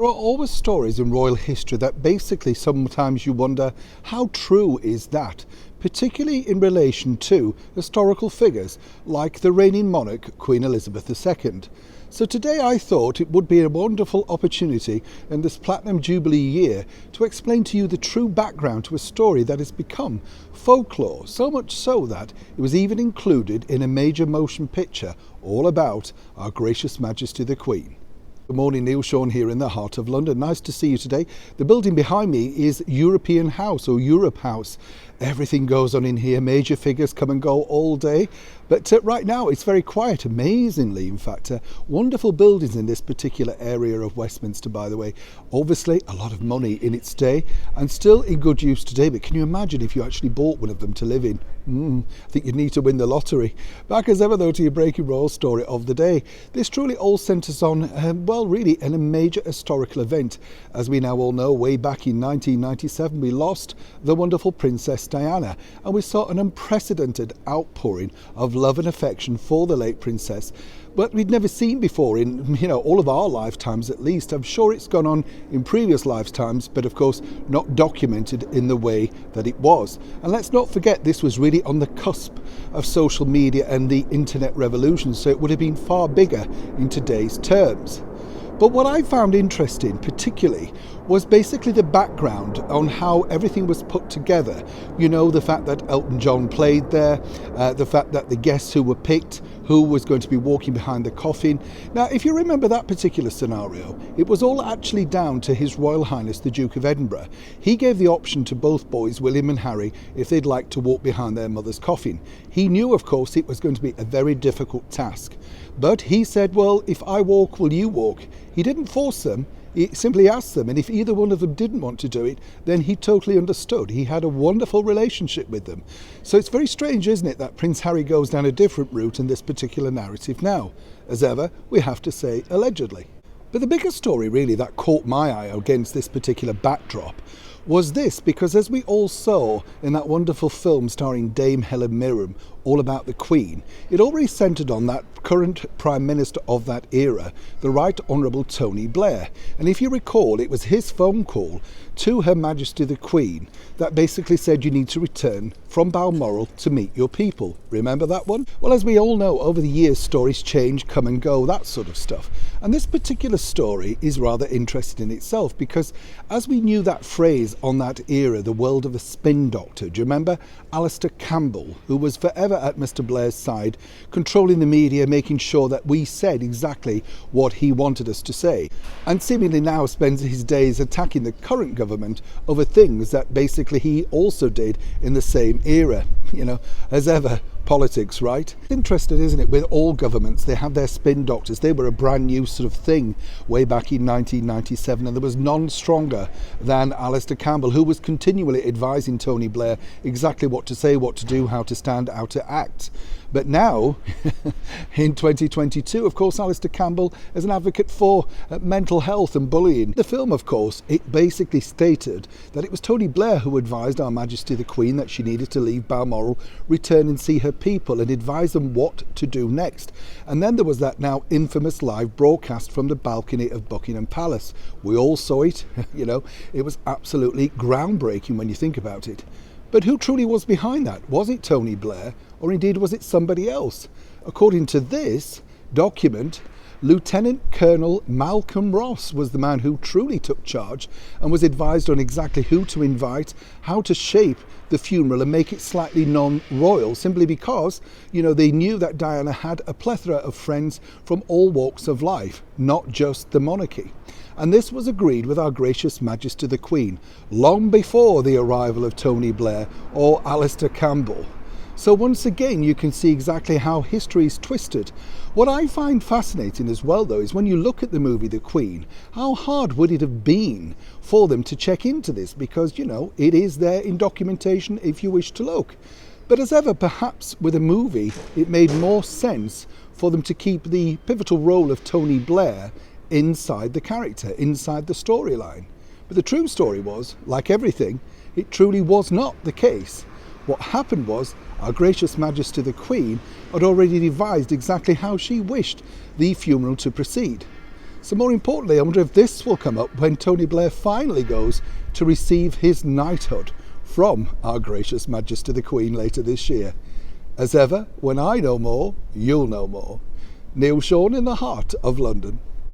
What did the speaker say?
There are always stories in royal history that basically sometimes you wonder how true is that, particularly in relation to historical figures like the reigning monarch Queen Elizabeth II. So today I thought it would be a wonderful opportunity in this Platinum Jubilee year to explain to you the true background to a story that has become folklore, so much so that it was even included in a major motion picture all about Our Gracious Majesty the Queen. Good morning, Neil Sean here in the heart of London. Nice to see you today. The building behind me is European House or Europe House. Everything goes on in here. Major figures come and go all day. But right now it's very quiet, amazingly, in fact. Wonderful buildings in this particular area of Westminster, by the way. Obviously, a lot of money in its day and still in good use today. But can you imagine if you actually bought one of them to live in? I think you'd need to win the lottery. Back as ever, though, to your breaking royal story of the day. This truly all centres on, well, really, a major historical event. As we now all know, way back in 1997, we lost the wonderful Princess Diana, and we saw an unprecedented outpouring of love and affection for the late princess, but we'd never seen before in all of our lifetimes. At least I'm sure it's gone on in previous lifetimes, but of course not documented in the way that it was. And let's not forget, this was really on the cusp of social media and the internet revolution, so it would have been far bigger in today's terms. But what I found interesting particularly was basically the background on how everything was put together. You know, the fact that Elton John played there, the fact that the guests who were picked, who was going to be walking behind the coffin. Now, if you remember that particular scenario, it was all actually down to His Royal Highness the Duke of Edinburgh. He gave the option to both boys, William and Harry, if they'd like to walk behind their mother's coffin. He knew, of course, it was going to be a very difficult task. But he said, well, if I walk, will you walk? He didn't force them. He simply asked them, and if either one of them didn't want to do it, then he totally understood. He had a wonderful relationship with them. So it's very strange, isn't it, that Prince Harry goes down a different route in this particular narrative now. As ever, we have to say allegedly. But the bigger story really that caught my eye against this particular backdrop was this, because as we all saw in that wonderful film starring Dame Helen Mirren, all about the Queen, it already centred on that current Prime Minister of that era, the Right Honourable Tony Blair. And if you recall, it was his phone call to Her Majesty the Queen that basically said you need to return from Balmoral to meet your people. Remember that one? Well, as we all know, over the years stories change, come and go, that sort of stuff. And this particular story is rather interesting in itself, because as we knew that phrase on that era, the world of a spin doctor, do you remember Alastair Campbell, who was forever at Mr. Blair's side, controlling the media, making sure that we said exactly what he wanted us to say, and seemingly now spends his days attacking the current government over things that basically he also did in the same era. As ever, politics, right? Interesting, isn't it? With all governments, they have their spin doctors. They were a brand new sort of thing way back in 1997, and there was none stronger than Alastair Campbell, who was continually advising Tony Blair exactly what to say, what to do, how to stand, how to act. But now, in 2022, of course, Alastair Campbell is an advocate for mental health and bullying. The film, of course, it basically stated that it was Tony Blair who advised Our Majesty the Queen that she needed to leave Balmoral, return and see her people, and advise them what to do next. And then there was that now infamous live broadcast from the balcony of Buckingham Palace. We all saw it. It was absolutely groundbreaking when you think about it. But who truly was behind that? Was it Tony Blair, or indeed was it somebody else? According to this document, Lieutenant Colonel Malcolm Ross was the man who truly took charge and was advised on exactly who to invite, how to shape the funeral and make it slightly non-royal, simply because, they knew that Diana had a plethora of friends from all walks of life, not just the monarchy. And this was agreed with Our Gracious Majesty the Queen long before the arrival of Tony Blair or Alastair Campbell. So once again, you can see exactly how history is twisted. What I find fascinating as well, though, is when you look at the movie The Queen, how hard would it have been for them to check into this? Because, it is there in documentation if you wish to look. But as ever, perhaps with a movie, it made more sense for them to keep the pivotal role of Tony Blair inside the character, inside the storyline. But the true story was, like everything, it truly was not the case. What happened was Our Gracious Majesty the Queen had already devised exactly how she wished the funeral to proceed. So more importantly, I wonder if this will come up when Tony Blair finally goes to receive his knighthood from Our Gracious Majesty the Queen later this year. As ever, when I know more, you'll know more. Neil Sean in the heart of London.